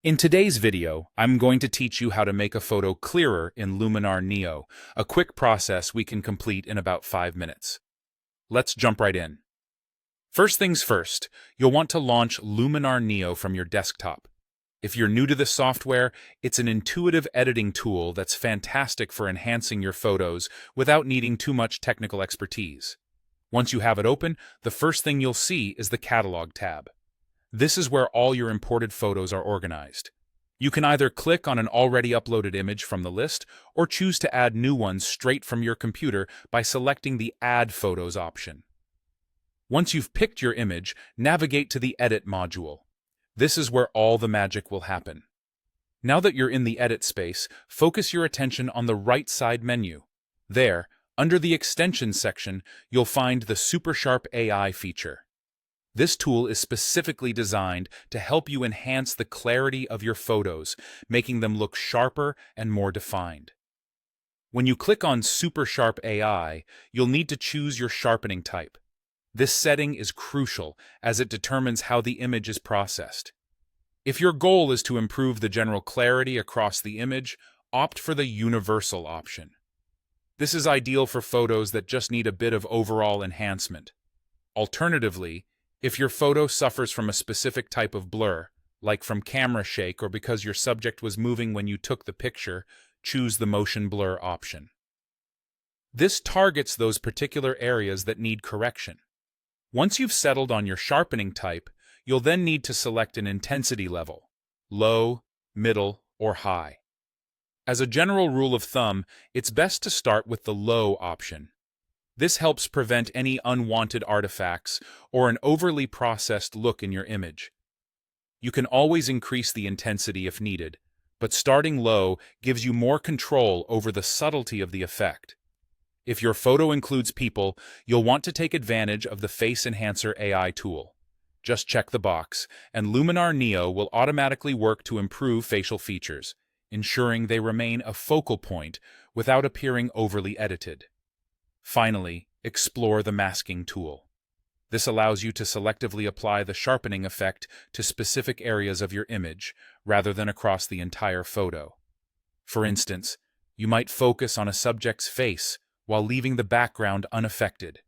In today's video, I'm going to teach you how to make a photo clearer in Luminar Neo, a quick process we can complete in about 5 minutes. Let's jump right in. First things first, you'll want to launch Luminar Neo from your desktop. If you're new to this software, it's an intuitive editing tool that's fantastic for enhancing your photos without needing too much technical expertise. Once you have it open, the first thing you'll see is the Catalog tab. This is where all your imported photos are organized. You can either click on an already uploaded image from the list or choose to add new ones straight from your computer by selecting the Add Photos option. Once you've picked your image, navigate to the Edit module. This is where all the magic will happen. Now that you're in the edit space, focus your attention on the right side menu. There, under the Extensions section, you'll find the Super Sharp AI feature. This tool is specifically designed to help you enhance the clarity of your photos, making them look sharper and more defined. When you click on Super Sharp AI, you'll need to choose your sharpening type. This setting is crucial as it determines how the image is processed. If your goal is to improve the general clarity across the image, opt for the Universal option. This is ideal for photos that just need a bit of overall enhancement. Alternatively, if your photo suffers from a specific type of blur, like from camera shake or because your subject was moving when you took the picture, choose the motion blur option. This targets those particular areas that need correction. Once you've settled on your sharpening type, you'll then need to select an intensity level, low, middle, or high. As a general rule of thumb, it's best to start with the low option. This helps prevent any unwanted artifacts or an overly processed look in your image. You can always increase the intensity if needed, but starting low gives you more control over the subtlety of the effect. If your photo includes people, you'll want to take advantage of the Face Enhancer AI tool. Just check the box, and Luminar Neo will automatically work to improve facial features, ensuring they remain a focal point without appearing overly edited. Finally, explore the masking tool. This allows you to selectively apply the sharpening effect to specific areas of your image, rather than across the entire photo. For instance, you might focus on a subject's face while leaving the background unaffected,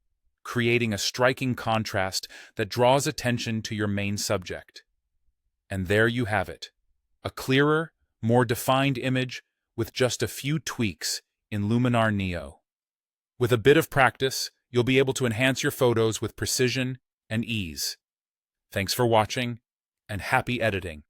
creating a striking contrast that draws attention to your main subject. And there you have it, a clearer, more defined image with just a few tweaks in Luminar Neo. With a bit of practice, you'll be able to enhance your photos with precision and ease. Thanks for watching, and happy editing!